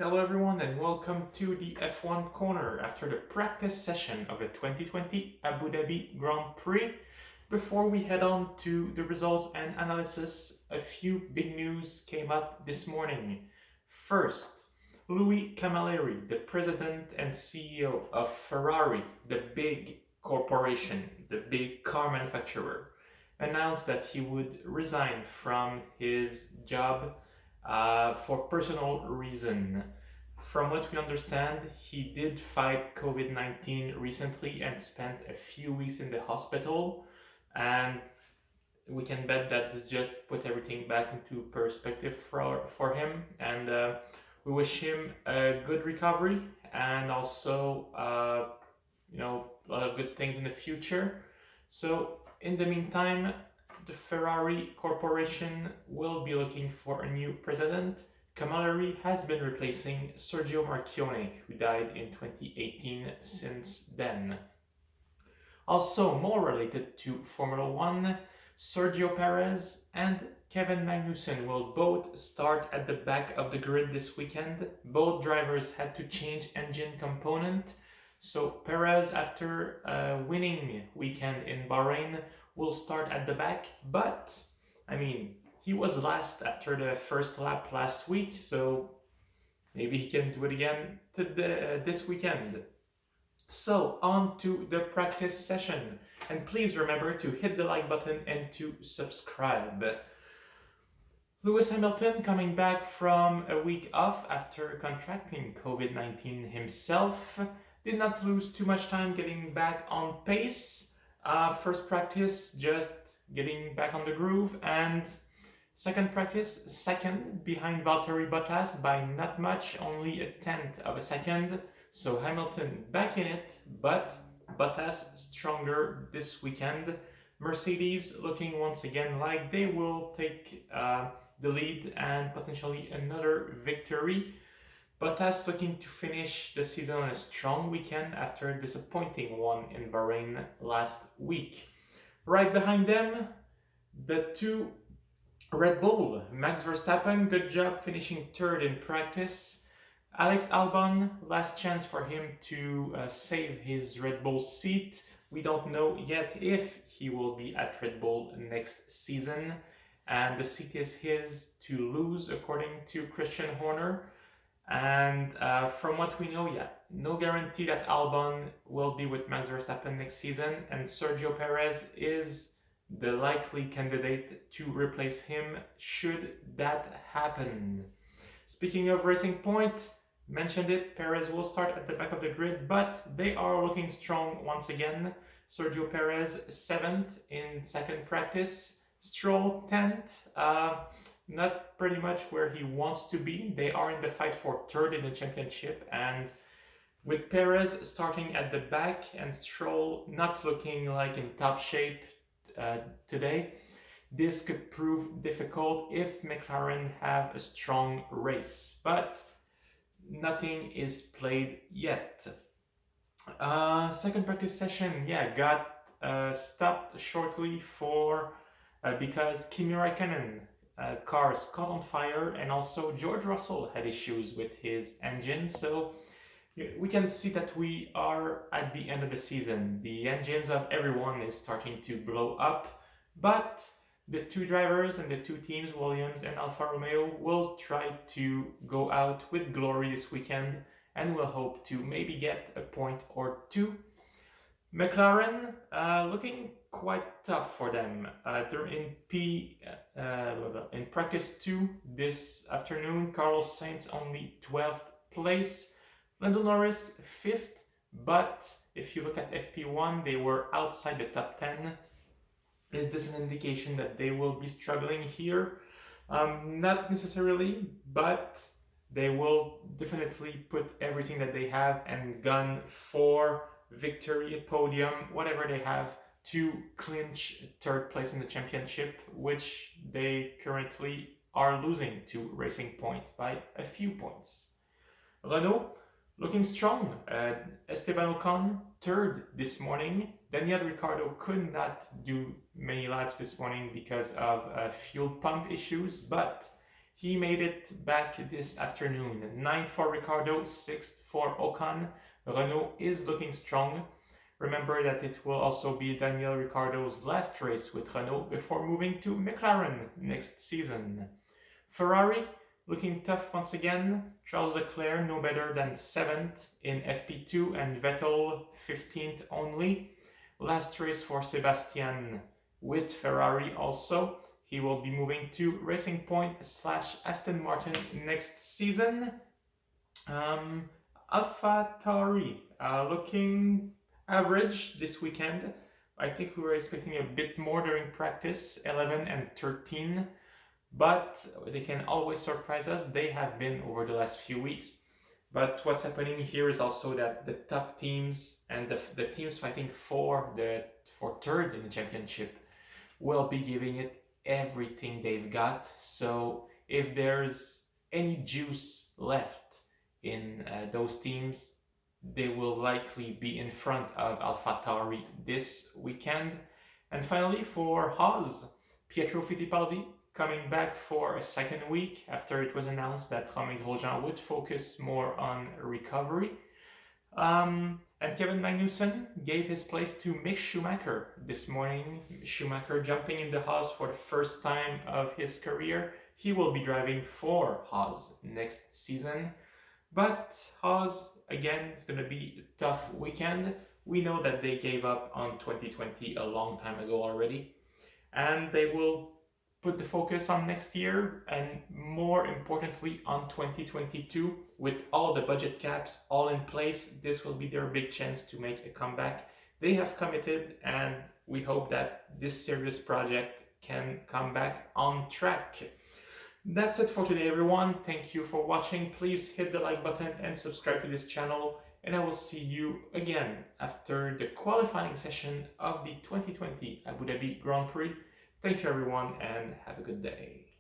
Hello everyone and welcome to the F1 Corner after the practice session of the 2020 Abu Dhabi Grand Prix. Before we head on to the results and analysis, a few big news came up this morning. First, Louis Camilleri, the president and CEO of Ferrari, the big corporation, the big car manufacturer, announced that he would resign from his job for personal reason. From what we understand, he did fight COVID-19 recently and spent a few weeks in the hospital, and we can bet that this just put everything back into perspective for him, and we wish him a good recovery and also a lot of good things in the future. So in the meantime, the Ferrari Corporation will be looking for a new president. Camilleri has been replacing Sergio Marchionne, who died in 2018 since then. Also, more related to Formula One, Sergio Perez and Kevin Magnussen will both start at the back of the grid this weekend. Both drivers had to change engine component. So Perez, after a winning weekend in Bahrain, will start at the back, but he was last after the first lap last week, so maybe he can do it again this weekend. So on to the practice session, and please remember to hit the like button and to subscribe. Lewis Hamilton, coming back from a week off after contracting COVID-19 himself, did not lose too much time getting back on pace. First practice, just getting back on the groove, and second practice, second behind Valtteri Bottas by not much, only a tenth of a second. So Hamilton back in it, but Bottas stronger this weekend. Mercedes looking once again like they will take the lead and potentially another victory. Bottas looking to finish the season on a strong weekend after a disappointing one in Bahrain last week. Right behind them, the two Red Bull. Max Verstappen, good job finishing third in practice. Alex Albon, last chance for him to save his Red Bull seat. We don't know yet if he will be at Red Bull next season, and the seat is his to lose according to Christian Horner. And from what we know, no guarantee that Albon will be with Max Verstappen next season, and Sergio Perez is the likely candidate to replace him should that happen. Speaking of Racing Point, mentioned it, Perez will start at the back of the grid, but they are looking strong once again. Sergio Perez 7th in second practice, Stroll 10th. Not pretty much where he wants to be. They are in the fight for third in the championship, and with Perez starting at the back and Stroll not looking like in top shape today, this could prove difficult if McLaren have a strong race, but nothing is played yet. Second practice session, got stopped shortly for because Kimi Raikkonen cars caught on fire, and also George Russell had issues with his engine. So we can see that we are at the end of the season. The engines of everyone is starting to blow up, but the two drivers and the two teams, Williams and Alfa Romeo, will try to go out with glory this weekend, and will hope to maybe get a point or two. McLaren looking quite tough for them. They're in practice 2 this afternoon. Carlos Sainz only 12th place. Lando Norris 5th, but if you look at FP1, they were outside the top 10. Is this an indication that they will be struggling here? Not necessarily, but they will definitely put everything that they have and gun for victory, podium, whatever they have, to clinch third place in the championship, which they currently are losing to Racing Point by a few points. Renault looking strong. Esteban Ocon third this morning. Daniel Ricciardo could not do many laps this morning because of fuel pump issues, but He made it back this afternoon. 9th for Ricciardo, 6th for Ocon. Renault is looking strong. Remember that it will also be Daniel Ricciardo's last race with Renault before moving to McLaren next season. Ferrari looking tough once again. Charles Leclerc no better than 7th in FP2 and Vettel 15th only. Last race for Sebastian with Ferrari also. He will be moving to Racing Point / Aston Martin next season. AlphaTauri looking average this weekend. I think we were expecting a bit more during practice, 11 and 13, but they can always surprise us. They have been over the last few weeks. But what's happening here is also that the top teams and the teams fighting for third in the championship will be giving it everything they've got. So if there's any juice left in those teams, they will likely be in front of AlphaTauri this weekend. And finally, for Haas, Pietro Fittipaldi coming back for a second week after it was announced that Romain Grosjean would focus more on recovery. And Kevin Magnussen gave his place to Mick Schumacher this morning. Schumacher jumping in the Haas for the first time of his career. He will be driving for Haas next season. But Haas, again, it's going to be a tough weekend. We know that they gave up on 2020 a long time ago already. And they will put the focus on next year and more importantly on 2022. With all the budget caps all in place, this will be their big chance to make a comeback. They have committed and we hope that this serious project can come back on track. That's it for today, everyone. Thank you for watching. Please hit the like button and subscribe to this channel. And I will see you again after the qualifying session of the 2020 Abu Dhabi Grand Prix. Thank you, everyone, and have a good day.